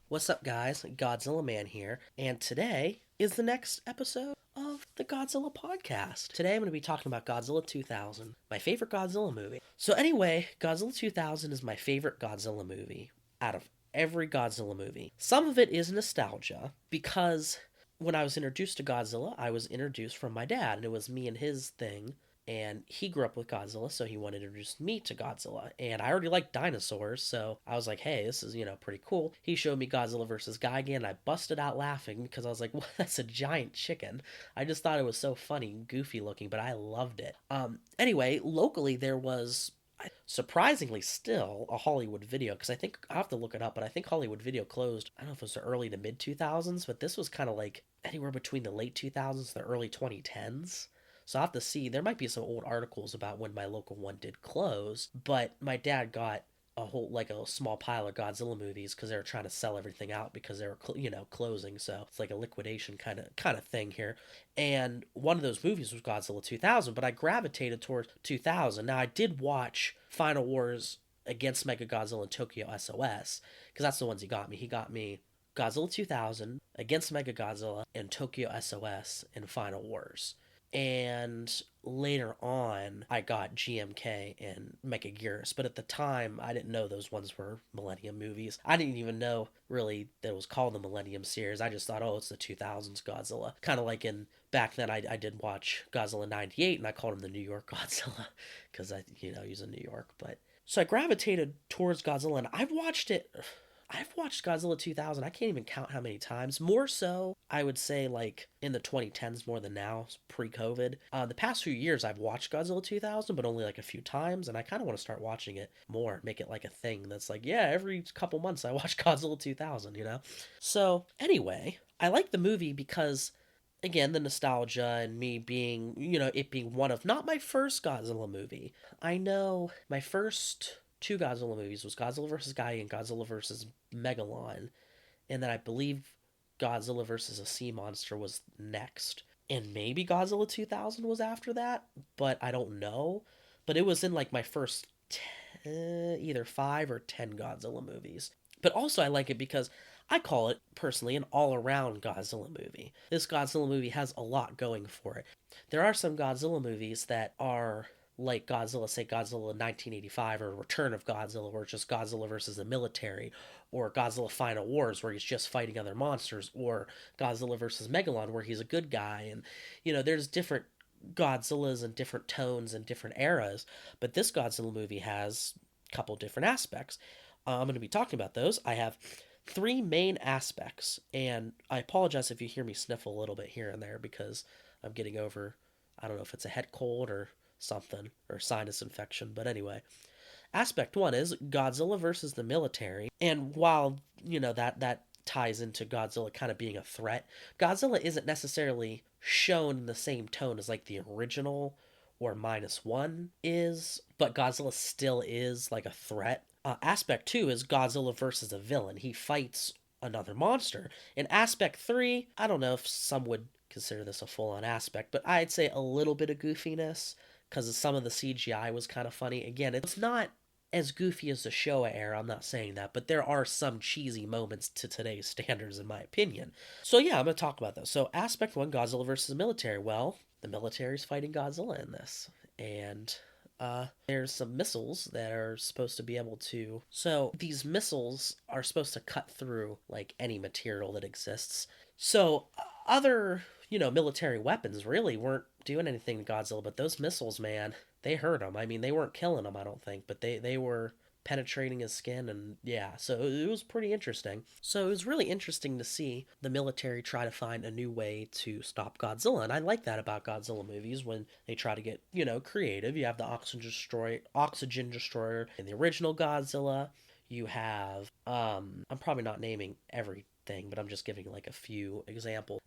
What's up, guys? Godzilla Man here, and today is the next episode of the Godzilla podcast. Today I'm going to be talking about Godzilla 2000, my favorite Godzilla movie. So, anyway, Godzilla 2000 is my favorite Godzilla movie out of every Godzilla movie. Some of it is nostalgia because when I was introduced to Godzilla, I was introduced from my dad, and it was me and his thing. And he grew up with Godzilla, so he wanted to introduce me to Godzilla. And I already liked dinosaurs, so I was like, hey, this is, pretty cool. He showed me Godzilla versus Gigan, and I busted out laughing because I was like, well, that's a giant chicken. I just thought it was so funny and goofy looking, but I loved it. Anyway, locally there was surprisingly still a Hollywood Video, because I think I have to look it up, but I think Hollywood Video closed. I don't know if it was the early to mid 2000s, but this was kind of like anywhere between the late 2000s to the early 2010s. So I'll have to see. There might be some old articles about when my local one did close, but my dad got a small pile of Godzilla movies because they were trying to sell everything out because they were closing. So it's like a liquidation kind of thing here. And one of those movies was Godzilla 2000, but I gravitated towards 2000. Now I did watch Final Wars against Mechagodzilla and Tokyo SOS because that's the ones he got me. He got me Godzilla 2000 against Mechagodzilla and Tokyo SOS in Final Wars. And later on, I got GMK and Mechagodzilla, but at the time, I didn't know those ones were Millennium movies. I didn't even know, really, that it was called the Millennium series. I just thought, oh, it's the 2000s Godzilla. Kind of like back then, I did watch Godzilla 98, and I called him the New York Godzilla, because he's in New York, but... So I gravitated towards Godzilla, and I've watched Godzilla 2000. I can't even count how many times. More so, I would say, like, in the 2010s more than now, pre-COVID. The past few years, I've watched Godzilla 2000, but only, like, a few times. And I kind of want to start watching it more. Make it, like, a thing that's like, yeah, every couple months I watch Godzilla 2000, So, anyway, I like the movie because... Again, the nostalgia and me being, it being one of, not my first Godzilla movie. I know my first two Godzilla movies was Godzilla vs. Gigan and Godzilla vs. Megalon. And then I believe Godzilla vs. a Sea Monster was next. And maybe Godzilla 2000 was after that, but I don't know. But it was in like my first either 5 or 10 Godzilla movies. But also I like it because I call it, personally, an all-around Godzilla movie. This Godzilla movie has a lot going for it. There are some Godzilla movies that are like Godzilla, say Godzilla 1985 or Return of Godzilla, where it's just Godzilla versus the military, or Godzilla Final Wars, where he's just fighting other monsters, or Godzilla versus Megalon, where he's a good guy. And, there's different Godzillas and different tones and different eras, but this Godzilla movie has a couple different aspects. I'm going to be talking about those. I have 3 main aspects, and I apologize if you hear me sniffle a little bit here and there because I'm getting over, I don't know if it's a head cold or something, or sinus infection, but anyway. Aspect 1 is Godzilla versus the military, and while, that ties into Godzilla kind of being a threat, Godzilla isn't necessarily shown in the same tone as like the original or -1 is, but Godzilla still is like a threat. Aspect 2 is Godzilla versus a villain. He fights another monster. In Aspect 3, I don't know if some would consider this a full-on aspect, but I'd say a little bit of goofiness, because some of the CGI was kind of funny. Again, it's not as goofy as the Showa era, I'm not saying that, but there are some cheesy moments to today's standards, in my opinion. So yeah, I'm going to talk about those. So Aspect 1, Godzilla versus the military. Well, the military's fighting Godzilla in this, and... there's some missiles that are supposed to be able to... So, these missiles are supposed to cut through, like, any material that exists. So, other, military weapons really weren't doing anything to Godzilla, but those missiles, man, they hurt him. I mean, they weren't killing him, I don't think, but they were penetrating his skin, and yeah, so it was pretty interesting. So it was really interesting to see the military try to find a new way to stop Godzilla, and I like that about Godzilla movies when they try to get, creative. You have the oxygen destroyer in the original Godzilla. You have, I'm probably not naming every thing, but I'm just giving like a few examples.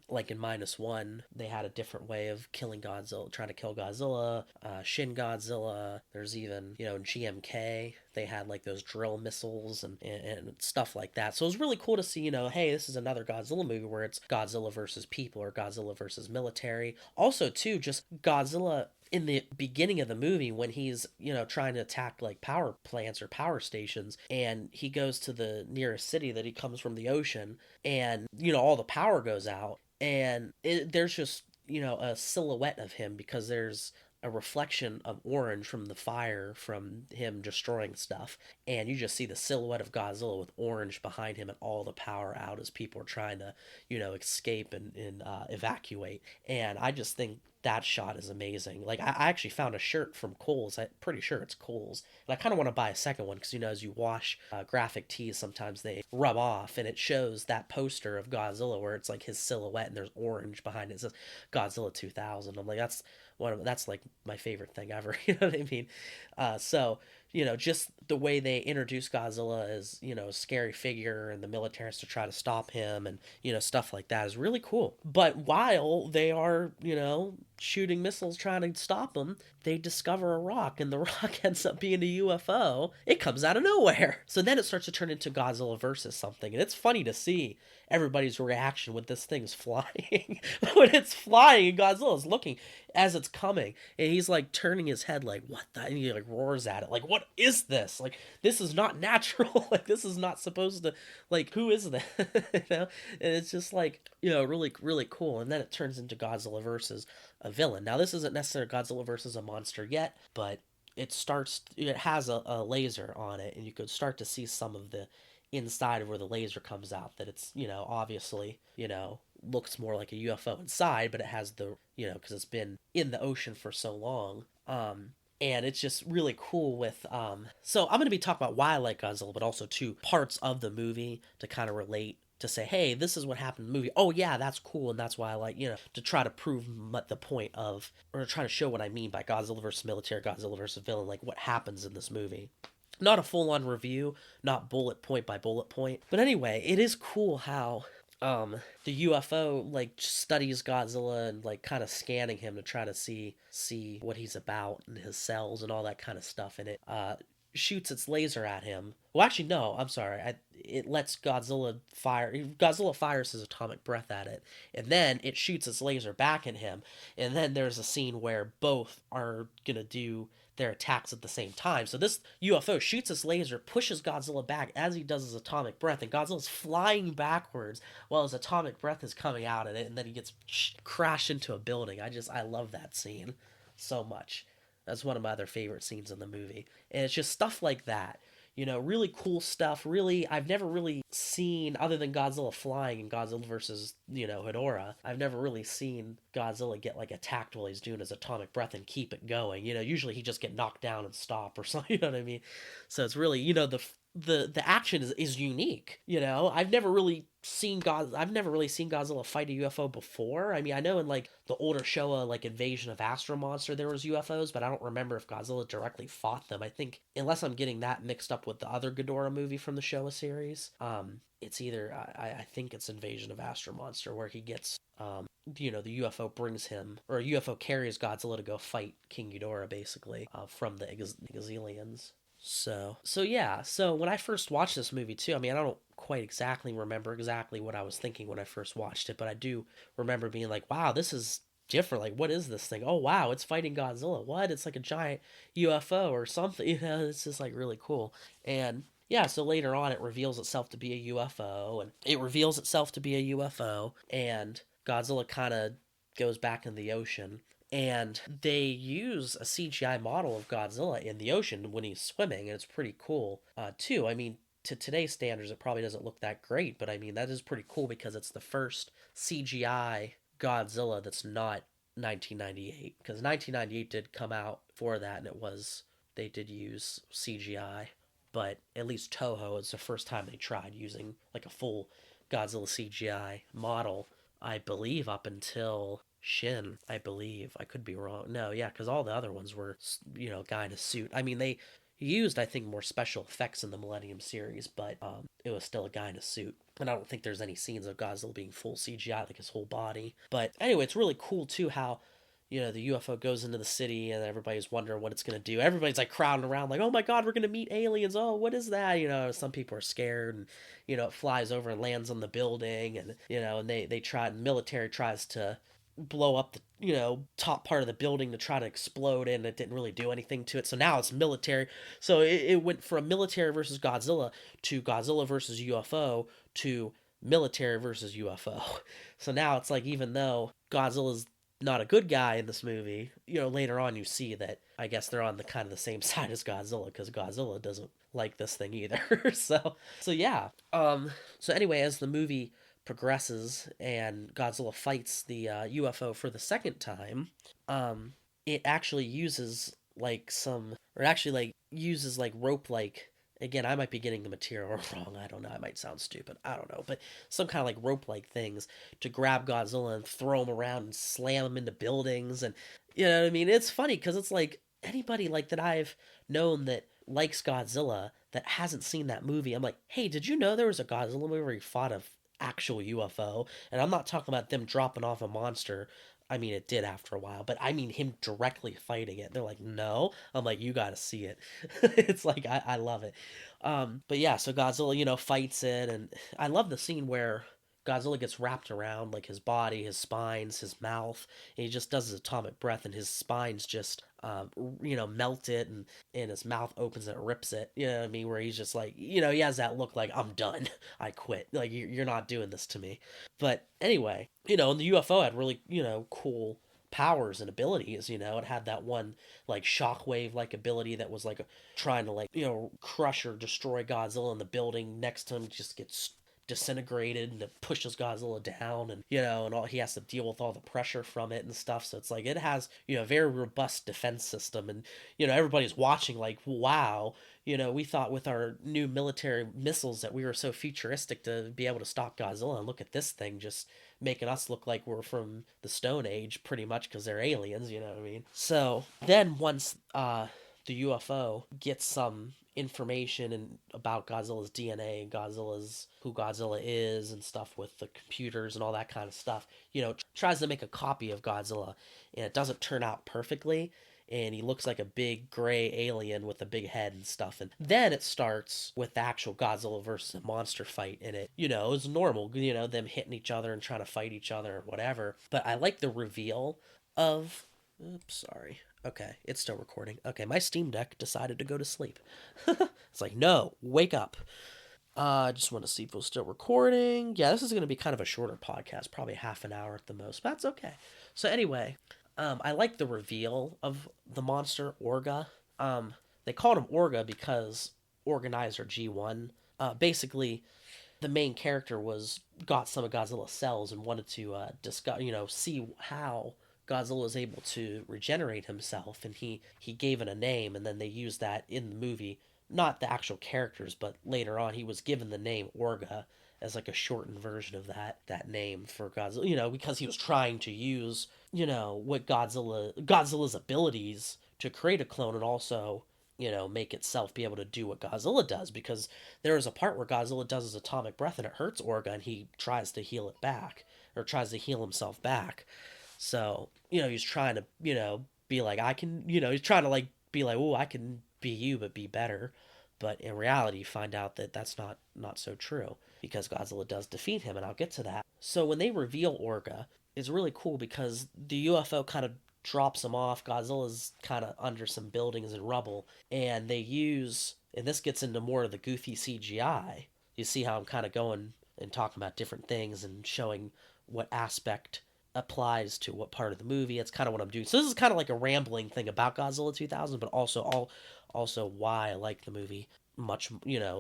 Like in -1, they had a different way of killing Godzilla, trying to kill Godzilla. Shin Godzilla. There's even, in GMK, they had like those drill missiles and stuff like that. So it was really cool to see, hey, this is another Godzilla movie where it's Godzilla versus people or Godzilla versus military. Also, too, just Godzilla in the beginning of the movie when he's, trying to attack like power plants or power stations, and he goes to the nearest city that he comes from the ocean, and all the power goes out, and there's just a silhouette of him because there's a reflection of orange from the fire from him destroying stuff, and you just see the silhouette of Godzilla with orange behind him and all the power out as people are trying to escape and evacuate. And I just think that shot is amazing. Like, I actually found a shirt from Kohl's. I'm pretty sure it's Kohl's. And I kind of want to buy a second one because, as you wash graphic tees, sometimes they rub off, and it shows that poster of Godzilla where it's like his silhouette and there's orange behind it. It says Godzilla 2000. I'm like, that's like my favorite thing ever. You know what I mean? So, just the way they introduce Godzilla as, a scary figure, and the military has to try to stop him, and, stuff like that is really cool. But while they are, shooting missiles trying to stop him, they discover a rock, and the rock ends up being a UFO. It comes out of nowhere. So then it starts to turn into Godzilla versus something. And it's funny to see everybody's reaction when this thing's flying. When it's flying and Godzilla's looking as it's coming, and he's like turning his head like, what the, and he like roars at it like, what is this? Like, this is not natural. Like, this is not supposed to, like, who is that? And it's just like, really, really cool. And then it turns into Godzilla versus a villain. Now, this isn't necessarily Godzilla versus a monster yet, but it has a laser on it, and you could start to see some of the inside of where the laser comes out, that it's, obviously, looks more like a UFO inside, but it has the, because it's been in the ocean for so long. And it's just really cool with, so I'm going to be talking about why I like Godzilla, but also two parts of the movie to kind of relate, to say, hey, this is what happened in the movie. Oh yeah, that's cool, and that's why I like, to try to prove the point of, or to try to show what I mean by Godzilla versus military, Godzilla versus villain, like what happens in this movie. Not a full-on review, not bullet point by bullet point. But anyway, it is cool how the UFO like studies Godzilla and like kind of scanning him to try to see what he's about and his cells and all that kind of stuff. And it shoots its laser at him. Well, actually, no, I'm sorry. It lets Godzilla fire. Godzilla fires his atomic breath at it, and then it shoots its laser back at him. And then there's a scene where both are gonna do their attacks at the same time. So this UFO shoots its laser, pushes Godzilla back as he does his atomic breath, and Godzilla's flying backwards while his atomic breath is coming out at it, and then he gets crashed into a building. I love that scene so much. That's one of my other favorite scenes in the movie. And it's just stuff like that. Really cool stuff. Really, I've never really seen, other than Godzilla flying and Godzilla versus, Hedorah, I've never really seen Godzilla get, like, attacked while he's doing his atomic breath and keep it going. Usually he just get knocked down and stop or something, you know what I mean? So it's really, the action is unique. I've never really seen Godzilla fight a UFO before. I mean, I know in like the older Showa, like Invasion of Astro Monster, there was UFOs, but I don't remember if Godzilla directly fought them. I think, unless I'm getting that mixed up with the other Ghidorah movie from the Showa series, it's either I think it's Invasion of Astro Monster, where he gets the UFO brings him, or a UFO carries Godzilla to go fight King Ghidorah, basically, from the Gazillions. So yeah, so when I first watched this movie too, I mean, I don't quite exactly remember exactly what I was thinking when I first watched it, but I do remember being like, wow, this is different. Like, what is this thing? Oh, wow, it's fighting Godzilla. What? It's like a giant UFO or something. It's just like really cool. And yeah, so later on it reveals itself to be a UFO, and Godzilla kind of goes back in the ocean. And they use a CGI model of Godzilla in the ocean when he's swimming, and it's pretty cool, too. I mean, to today's standards, it probably doesn't look that great, but I mean, that is pretty cool because it's the first CGI Godzilla that's not 1998. Because 1998 did come out for that, and they did use CGI. But at least Toho, it's the first time they tried using, like, a full Godzilla CGI model, I believe, up until Shin, I believe. I could be wrong. No, yeah, because all the other ones were, guy in a suit. I mean, they used, I think, more special effects in the Millennium series, but it was still a guy in a suit. And I don't think there's any scenes of Godzilla being full CGI, like his whole body. But anyway, it's really cool, too, how, the UFO goes into the city and everybody's wondering what it's going to do. Everybody's like crowding around like, oh my God, we're going to meet aliens. Oh, what is that? Some people are scared, and, it flies over and lands on the building, and, and the military tries to blow up the top part of the building to try to explode it, and it didn't really do anything to it. So now it's military. So it went from military versus Godzilla to Godzilla versus UFO to military versus UFO. So now it's like, even though Godzilla's not a good guy in this movie, later on you see that I guess they're on the kind of the same side as Godzilla, because Godzilla doesn't like this thing either. So yeah. So anyway, as the movie progresses and Godzilla fights the UFO for the second time, it actually uses like some, or actually like uses like rope, like, again, I might be getting the material wrong. I don't know. I might sound stupid. I don't know. But some kind of like rope like things to grab Godzilla and throw him around and slam him into buildings. And, you know what I mean? It's funny because it's like anybody like that I've known that likes Godzilla that hasn't seen that movie. I'm like, hey, did you know there was a Godzilla movie where he fought a actual UFO? And I'm not talking about them dropping off a monster. I mean, it did after a while, but I mean him directly fighting it. They're like, no. I'm like, you gotta see it. It's like, I love it. But yeah, so Godzilla, fights it, and I love the scene where Godzilla gets wrapped around like his body, his spines, his mouth, and he just does his atomic breath, and his spines just, melt it, and his mouth opens and it rips it. You know what I mean? Where he's just like, he has that look like, I'm done. I quit. Like, you're not doing this to me. But anyway, and the UFO had really, cool powers and abilities. It had that one like shockwave like ability that was like trying to like crush or destroy Godzilla, in the building next to him just gets disintegrated, and it pushes Godzilla down, and and all he has to deal with all the pressure from it and stuff. So it's like it has a very robust defense system, and everybody's watching like, wow, we thought with our new military missiles that we were so futuristic to be able to stop Godzilla, and look at this thing just making us look like we're from the Stone Age pretty much, because they're aliens, you know what I mean? So then once the UFO gets some information and about Godzilla's DNA, Godzilla's who Godzilla is and stuff, with the computers and all that kind of stuff, tries to make a copy of Godzilla, and it doesn't turn out perfectly, and he looks like a big gray alien with a big head and stuff. And then it starts with the actual Godzilla versus a monster fight, and it's normal, them hitting each other and trying to fight each other or whatever. But I like the reveal of, oops, sorry. Okay, it's still recording. Okay, my Steam Deck decided to go to sleep. It's like, no, wake up. I just want to see if we're still recording. Yeah, this is going to be kind of a shorter podcast, probably half an hour at the most, but that's okay. So anyway, I like the reveal of the monster, Orga. They called him Orga because Organizer G1. Basically, the main character got some of Godzilla's cells and wanted to discuss, see how Godzilla was able to regenerate himself, and he gave it a name, and then they used that in the movie. Not the actual characters, but later on he was given the name Orga as like a shortened version of that name for Godzilla, because he was trying to use, what Godzilla's abilities to create a clone, and also, make itself be able to do what Godzilla does, because there is a part where Godzilla does his atomic breath and it hurts Orga, and he tries to heal it back, or tries to heal himself back. So, he's trying to, be like, I can, he's trying to like be like, oh, I can be you, but be better. But in reality, you find out that that's not so true, because Godzilla does defeat him, and I'll get to that. So when they reveal Orga, it's really cool because the UFO kind of drops him off. Godzilla's kind of under some buildings and rubble, and they use, and this gets into more of the goofy CGI. You see how I'm kind of going and talking about different things and showing what aspect applies to what part of the movie. It's kind of what I'm doing. So this is kind of like a rambling thing about Godzilla 2000, but also why I like the movie much,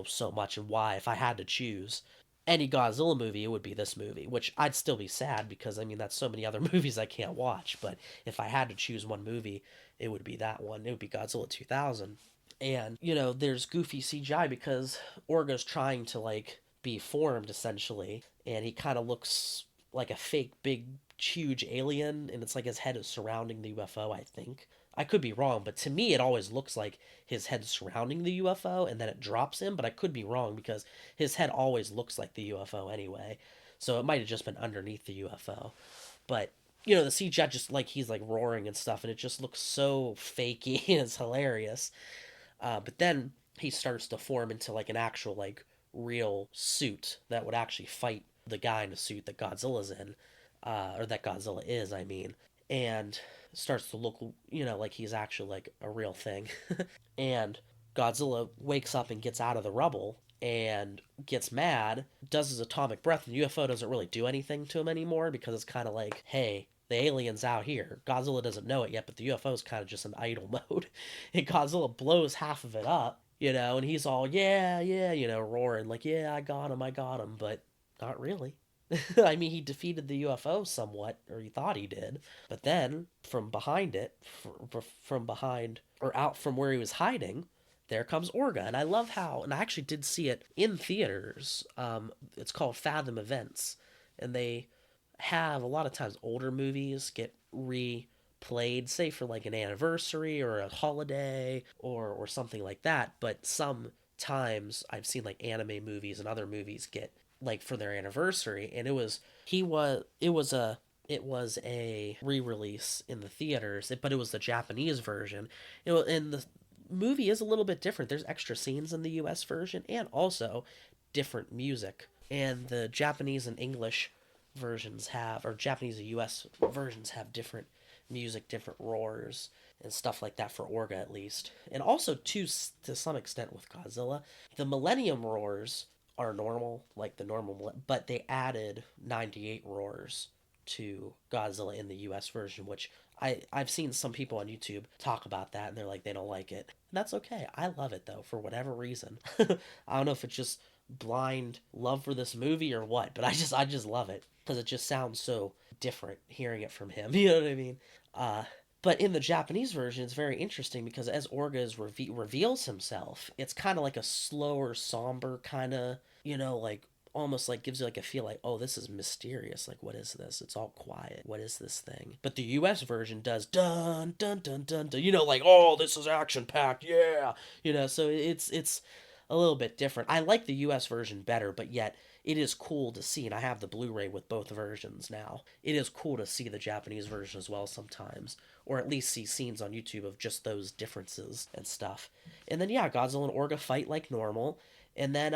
so much, and why, if I had to choose any Godzilla movie, it would be this movie, which I'd still be sad because, I mean, that's so many other movies I can't watch. But if I had to choose one movie, it would be that one. It would be Godzilla 2000. And, there's goofy CGI because Orga's trying to, like, be formed, essentially, and he kind of looks like a fake big huge alien, and it's like his head is surrounding the UFO, I think. I could be wrong, but to me it always looks like his head's surrounding the UFO and then it drops him, but I could be wrong because his head always looks like the UFO anyway. So it might have just been underneath the UFO. But the CGI, just like he's like roaring and stuff, and it just looks so fakey and it's hilarious. But then he starts to form into like an actual like real suit that would actually fight the guy in the suit that Godzilla's in. or that Godzilla is, I mean, and starts to look, like he's actually like a real thing. And Godzilla wakes up and gets out of the rubble and gets mad, does his atomic breath, and UFO doesn't really do anything to him anymore because it's kind of like, hey, the alien's out here. Godzilla doesn't know it yet, but the UFO is kind of just in idle mode. And Godzilla blows half of it up, and he's all, yeah, yeah, roaring, like, yeah, I got him, but not really. I mean, he defeated the UFO somewhat, or he thought he did. But then, from behind it, from behind, or out from where he was hiding, there comes Orga. And I love how, and I actually did see it in theaters. It's called Fathom Events. And they have, a lot of times, older movies get replayed, say for like an anniversary or a holiday or something like that. But sometimes I've seen like anime movies and other movies get like for their anniversary, and it was a re-release in the theaters, but it was the Japanese version. And the movie is a little bit different. There's extra scenes in the US version and also different music. And the Japanese and English versions have, or Japanese and US versions have different music, different roars and stuff like that for Orga at least. And also to some extent with Godzilla, the Millennium roars are normal, like the normal, but they added 98 roars to Godzilla in the US version, which I've seen some people on YouTube talk about that, and they're like, they don't like it. And that's okay. I love it, though, for whatever reason. I don't know if it's just blind love for this movie or what, but I just love it, because it just sounds so different hearing it from him. You know what I mean? But in the Japanese version, it's very interesting because as Orga reveals himself, it's kind of like a slower, somber kind of, like almost like gives you like a feel like, oh, this is mysterious. Like, what is this? It's all quiet. What is this thing? But the US version does dun dun dun dun dun. Like, oh, this is action packed. Yeah. So it's a little bit different. I like the US version better, but yet it is cool to see, and I have the Blu-ray with both versions now. It is cool to see the Japanese version as well sometimes, or at least see scenes on YouTube of just those differences and stuff. And then yeah, Godzilla and Orga fight like normal, and then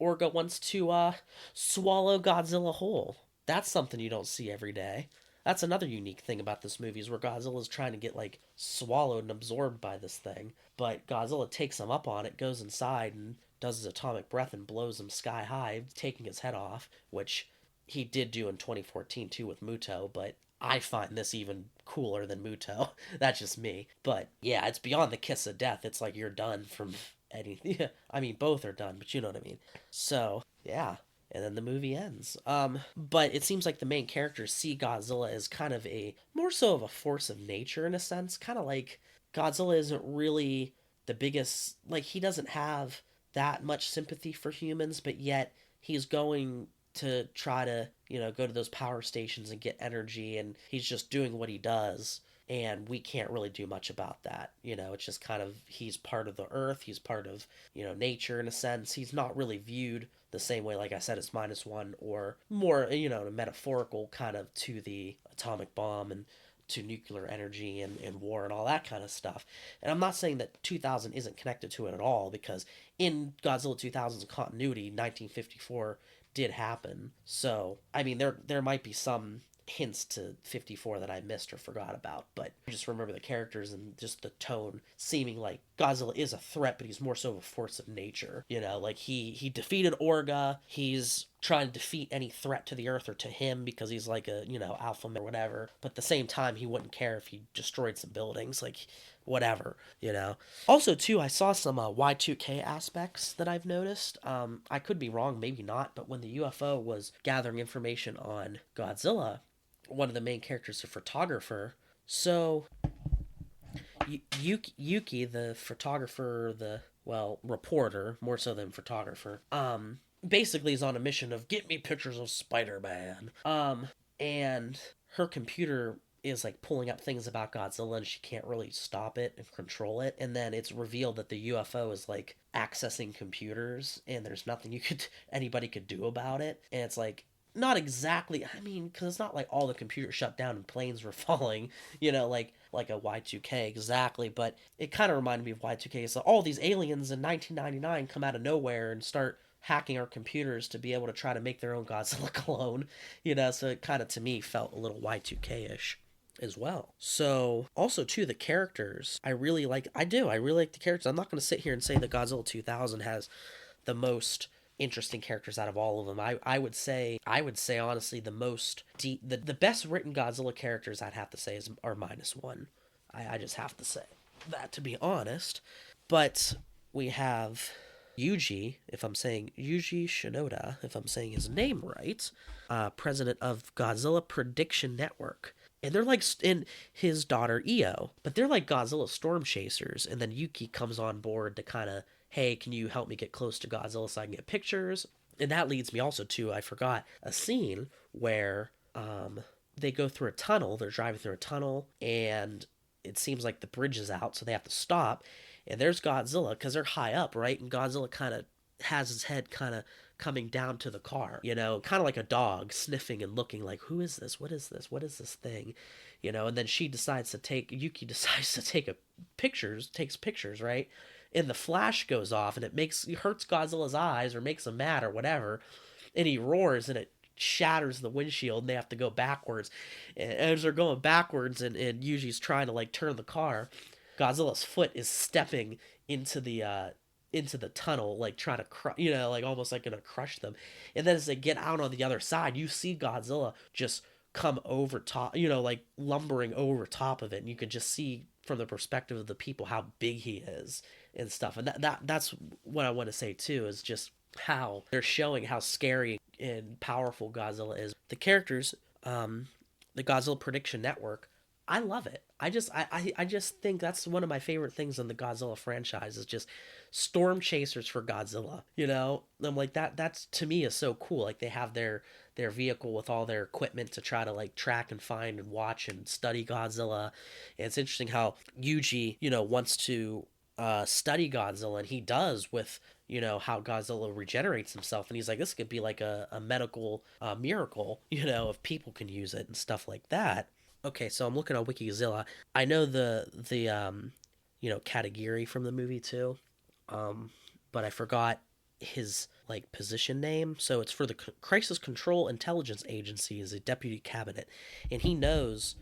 Orga wants to swallow Godzilla whole. That's something you don't see every day. That's another unique thing about this movie is where Godzilla's trying to get like swallowed and absorbed by this thing, but Godzilla takes him up on it, goes inside and does his atomic breath and blows him sky high, taking his head off, which he did do in 2014 too with Muto, but I find this even cooler than Muto. That's just me. But yeah, it's beyond the kiss of death. It's like you're done from anything. I mean, both are done, but you know what I mean. So yeah, and then the movie ends. But it seems like the main characters see Godzilla as kind of a more so of a force of nature in a sense, kind of like Godzilla isn't really the biggest, like he doesn't have that much sympathy for humans, but yet he's going to try to, go to those power stations and get energy, and he's just doing what he does. And we can't really do much about that. It's just kind of, he's part of the earth. He's part of, nature in a sense. He's not really viewed the same way, like I said, as -1 or more, metaphorical kind of to the atomic bomb and to nuclear energy and war and all that kind of stuff. And I'm not saying that 2000 isn't connected to it at all, because in Godzilla 2000's continuity, 1954 did happen. So, I mean, there might be some hints to 54 that I missed or forgot about, but I just remember the characters and just the tone seeming like Godzilla is a threat, but he's more so a force of nature. Like he defeated Orga. He's trying to defeat any threat to the earth or to him because he's like a, alpha male or whatever. But at the same time, he wouldn't care if he destroyed some buildings, like whatever. Also, too, I saw some Y2K aspects that I've noticed. I could be wrong, maybe not, but when the UFO was gathering information on Godzilla, one of the main characters is a photographer. So Yuki, the photographer, reporter, more so than photographer, basically is on a mission of get me pictures of Spider-Man. And her computer is like pulling up things about Godzilla, and she can't really stop it and control it. And then it's revealed that the UFO is like accessing computers, and there's nothing anybody could do about it. And it's like, not exactly, I mean, because it's not like all the computers shut down and planes were falling, like a Y2K exactly, but it kind of reminded me of Y2K. So all these aliens in 1999 come out of nowhere and start hacking our computers to be able to try to make their own Godzilla clone, so it kind of to me felt a little Y2K-ish as well. So also too, the characters I really like. I really like the characters. I'm not going to sit here and say that Godzilla 2000 has the most interesting characters out of all of them. I would say honestly the most deep, the best written Godzilla characters I'd have to say are -1. I just have to say that, to be honest. But we have Yuji Shinoda, if I'm saying his name right, president of Godzilla Prediction Network. And they're like, and his daughter Io, but they're like Godzilla storm chasers. And then Yuki comes on board to kind of, hey, can you help me get close to Godzilla so I can get pictures? And that leads me also to, I forgot, a scene where they go through a tunnel. They're driving through a tunnel, and it seems like the bridge is out, so they have to stop. And there's Godzilla, because they're high up, right? And Godzilla kind of has his head kind of coming down to the car, kind of like a dog sniffing and looking like, who is this? What is this? What is this thing? And then Yuki decides to take takes pictures, right? And the flash goes off, and it hurts Godzilla's eyes or makes him mad or whatever. And he roars, and it shatters the windshield, and they have to go backwards. And as they're going backwards, and Yuji's trying to like turn the car, Godzilla's foot is stepping into the tunnel, like trying to like almost like gonna crush them. And then as they get out on the other side, you see Godzilla just come over top, like lumbering over top of it, and you can just see from the perspective of the people how big he is and stuff. And that's what I want to say too, is just how they're showing how scary and powerful Godzilla is. The characters, the Godzilla Prediction Network, I love it. I just think that's one of my favorite things in the Godzilla franchise, is just storm chasers for Godzilla. I'm like, that's to me is so cool. Like, they have their vehicle with all their equipment to try to like track and find and watch and study Godzilla. And it's interesting how Yuji, wants to study Godzilla, and he does with how Godzilla regenerates himself, and he's like, this could be like a medical miracle, if people can use it and stuff like that. Okay, so I'm looking on Wikizilla. I know the Katagiri from the movie too, but I forgot his like position name. So it's for the Crisis Control Intelligence Agency as a deputy cabinet, and he knows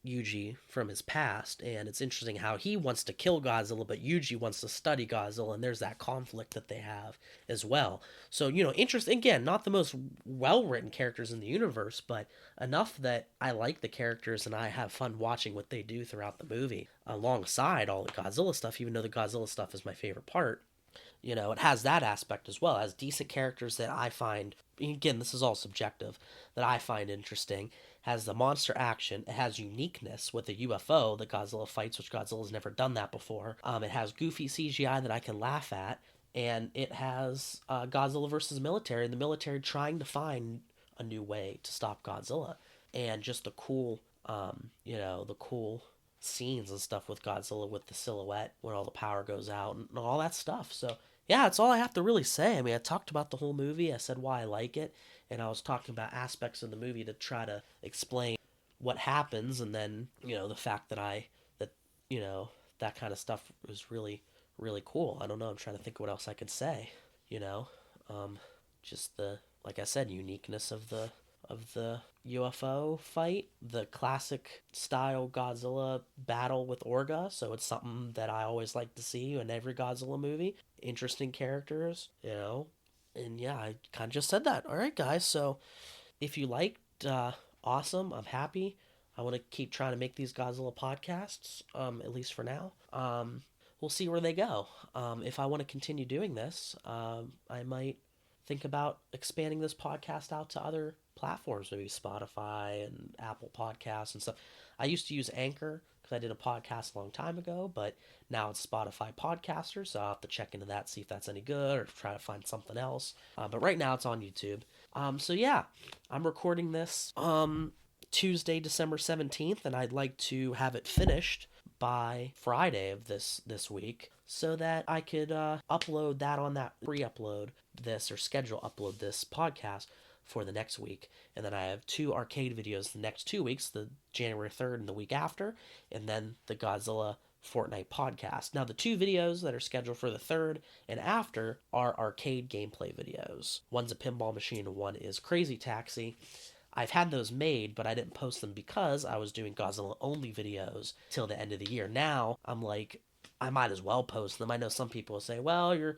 Yuji from his past, and it's interesting how he wants to kill Godzilla, but Yuji wants to study Godzilla, and there's that conflict that they have as well. So, interesting, again, not the most well-written characters in the universe, but enough that I like the characters, and I have fun watching what they do throughout the movie, alongside all the Godzilla stuff, even though the Godzilla stuff is my favorite part. It has that aspect as well. It has decent characters that I find, again, this is all subjective, that I find interesting. Has the monster action. It has uniqueness with the UFO that Godzilla fights, which Godzilla's never done that before. It has goofy CGI that I can laugh at. And it has Godzilla versus military, and the military trying to find a new way to stop Godzilla. And just the cool, the cool scenes and stuff with Godzilla with the silhouette when all the power goes out and all that stuff. So, yeah, that's all I have to really say. I mean, I talked about the whole movie. I said why I like it. And I was talking about aspects of the movie to try to explain what happens, and then, the fact that that kind of stuff was really, really cool. I don't know, I'm trying to think of what else I could say, just the, like I said, uniqueness of the UFO fight, the classic style Godzilla battle with Orga, so it's something that I always like to see in every Godzilla movie. Interesting characters, and yeah, I kind of just said that. All right, guys. So if you liked, awesome. I'm happy. I want to keep trying to make these Godzilla podcasts, at least for now. We'll see where they go. If I want to continue doing this, I might think about expanding this podcast out to other platforms, maybe Spotify and Apple Podcasts and stuff. I used to use Anchor because I did a podcast a long time ago, but now it's Spotify Podcaster, so I'll have to check into that, see if that's any good, or try to find something else. But right now it's on YouTube. So yeah, I'm recording this Tuesday, December 17th, and I'd like to have it finished by Friday of this week, so that I could upload that on that pre-upload this, or schedule upload this podcast for the next week. And then I have 2 arcade videos the next 2 weeks, the January 3rd and the week after, and then the Godzilla Fortnite podcast. Now, the 2 videos that are scheduled for the 3rd and after are arcade gameplay videos. One's a pinball machine and one is Crazy Taxi. I've had those made, but I didn't post them because I was doing Godzilla only videos till the end of the year. Now, I'm like, I might as well post them. I know some people will say, well, you're,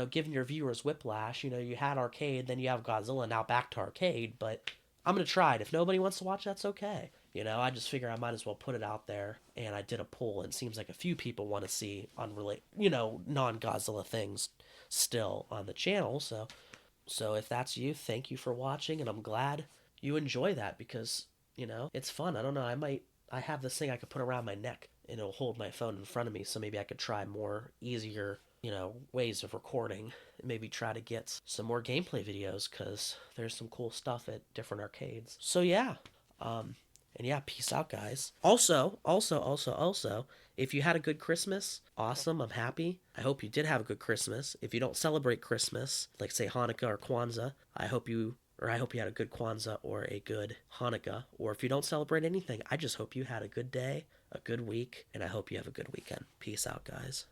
giving your viewers whiplash. You had arcade, then you have Godzilla, now back to arcade, but I'm going to try it. If nobody wants to watch, that's okay. I just figure I might as well put it out there. And I did a poll, and it seems like a few people want to see non-Godzilla things still on the channel. So if that's you, thank you for watching, and I'm glad you enjoy that because, it's fun. I don't know. I have this thing I could put around my neck and it'll hold my phone in front of me. So maybe I could try more easier, ways of recording. Maybe try to get some more gameplay videos because there's some cool stuff at different arcades. So yeah. And yeah, peace out, guys. Also, if you had a good Christmas, awesome. I'm happy. I hope you did have a good Christmas. If you don't celebrate Christmas, like say Hanukkah or Kwanzaa, I hope you had a good Kwanzaa or a good Hanukkah. Or if you don't celebrate anything, I just hope you had a good day, a good week, and I hope you have a good weekend. Peace out, guys.